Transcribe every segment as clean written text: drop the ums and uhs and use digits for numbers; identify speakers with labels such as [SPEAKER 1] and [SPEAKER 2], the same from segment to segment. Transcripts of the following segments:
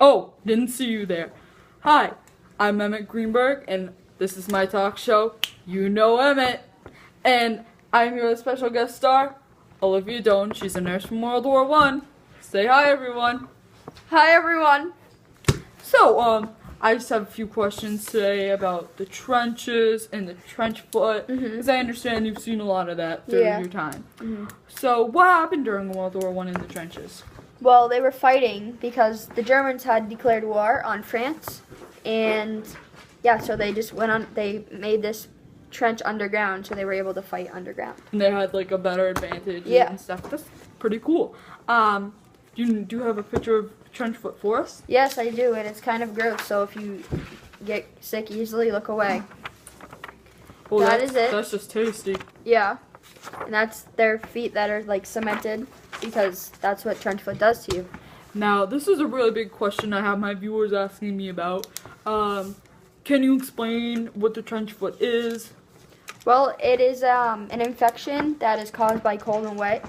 [SPEAKER 1] Oh, didn't see you there. Hi, I'm Emmett Greenberg, and this is my talk show, You Know Emmett. And I'm here with a special guest star, Olivia Doan. She's a nurse from World War I. Say hi, everyone.
[SPEAKER 2] Hi, everyone.
[SPEAKER 1] So, I just have a few questions today about the trenches and the trench foot, because I understand you've seen a lot of that during your time. So, what happened during World War I in the trenches?
[SPEAKER 2] Well, they were fighting because the Germans had declared war on France, and yeah, so they just went on. They made this trench underground, so they were able to fight underground.
[SPEAKER 1] And they had like a better advantage and stuff. That's pretty cool. Do you have a picture of trench foot for us?
[SPEAKER 2] Yes, I do, and it's kind of gross. So if you get sick easily, look away.
[SPEAKER 1] Well,
[SPEAKER 2] that is it.
[SPEAKER 1] That's just tasty.
[SPEAKER 2] Yeah, and that's their feet that are like cemented, because that's what trench foot does to you.
[SPEAKER 1] Now, this is a really big question I have my viewers asking me about. Can you explain what the trench foot is?
[SPEAKER 2] Well, it is an infection that is caused by cold and wet,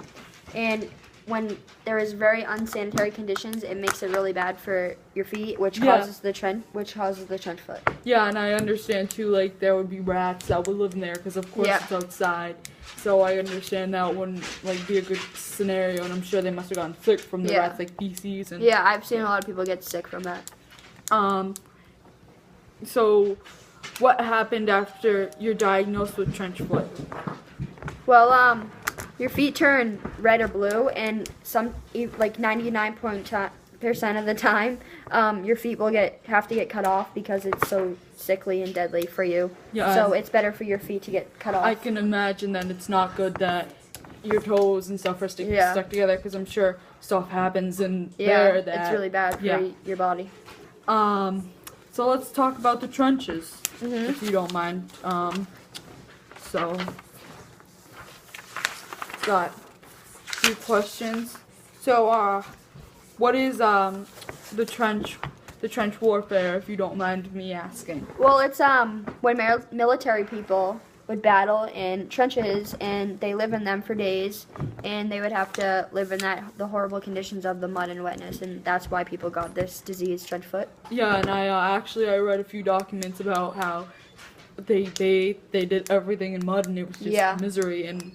[SPEAKER 2] and when there is very unsanitary conditions, it makes it really bad for your feet, which causes the trench foot.
[SPEAKER 1] Yeah, and I understand too, like there would be rats that would live in there because of course it's outside. So I understand that wouldn't like be a good scenario, and I'm sure they must have gotten sick from the rats, like feces and.
[SPEAKER 2] Yeah, I've seen a lot of people get sick from that.
[SPEAKER 1] So, what happened after you're diagnosed with trench foot?
[SPEAKER 2] Well, your feet turn red or blue, and like 99% of the time, your feet will have to get cut off because it's so sickly and deadly for you. Yeah. So it's better for your feet to get cut off.
[SPEAKER 1] I can imagine that it's not good that your toes and stuff are stuck together, because I'm sure stuff happens in there that
[SPEAKER 2] it's really bad for your body.
[SPEAKER 1] So let's talk about the trenches, if you don't mind. So, got a few questions. So, what is the trench warfare, if you don't mind me asking?
[SPEAKER 2] Well, it's when military people would battle in trenches, and they live in them for days, and they would have to live in the horrible conditions of the mud and wetness, and that's why people got this disease, trench foot. Yeah,
[SPEAKER 1] and I read a few documents about how they did everything in mud, and it was just misery, and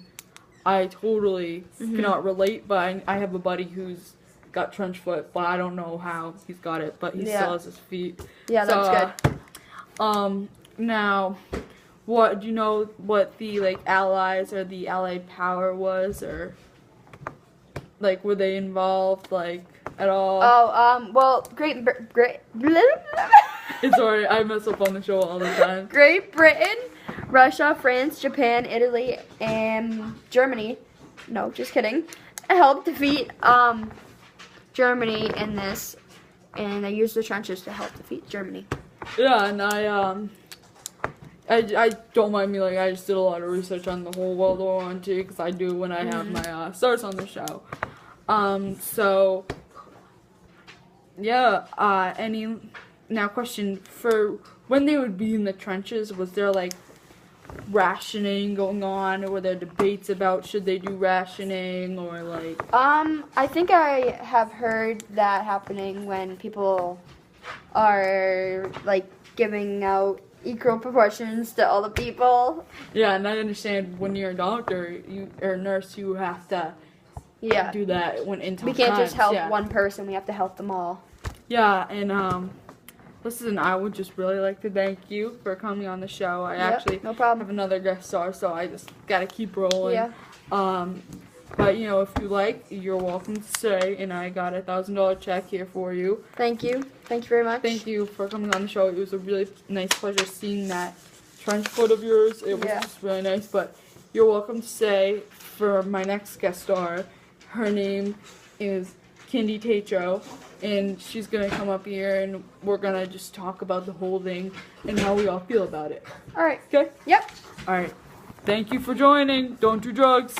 [SPEAKER 1] I totally cannot relate, but I have a buddy who's got trench foot, but I don't know how he's got it, but he still has his feet.
[SPEAKER 2] Yeah, that's good.
[SPEAKER 1] Now, do you know what the Allies or the Allied power was, or were they involved at all?
[SPEAKER 2] Oh, well, Great.
[SPEAKER 1] It's alright, I mess up on the show all the time.
[SPEAKER 2] Great Britain, Russia, France, Japan, Italy, and Germany. No, just kidding. Helped defeat Germany in this, and they used the trenches to help defeat Germany.
[SPEAKER 1] Yeah, and I don't mind me, I just did a lot of research on the whole World War I too, because I do when I have my stars on the show. So, yeah, now question, for when they would be in the trenches, was there rationing going on, or were there debates about should they do rationing, or
[SPEAKER 2] I think I have heard that happening when people are giving out equal proportions to all the people.
[SPEAKER 1] Yeah, and I understand when you're a doctor, or a nurse, you have to do that when in tough
[SPEAKER 2] We can't just help
[SPEAKER 1] times.
[SPEAKER 2] one person, we have to help them all.
[SPEAKER 1] Yeah, and listen, I would just really like to thank you for coming on the show. I actually
[SPEAKER 2] no problem.
[SPEAKER 1] have another guest star, so I just gotta keep rolling.
[SPEAKER 2] Yeah.
[SPEAKER 1] But if you like, you're welcome to stay, and I got a $1,000 check here for you.
[SPEAKER 2] Thank you. Thank you very much.
[SPEAKER 1] Thank you for coming on the show. It was a really nice pleasure seeing that trench foot of yours. It was just really nice, but you're welcome to stay for my next guest star. Her name is Candy Tatro, and she's going to come up here, and we're going to just talk about the whole thing and how we all feel about it.
[SPEAKER 2] All right.
[SPEAKER 1] Okay?
[SPEAKER 2] Yep.
[SPEAKER 1] All right. Thank you for joining. Don't do drugs.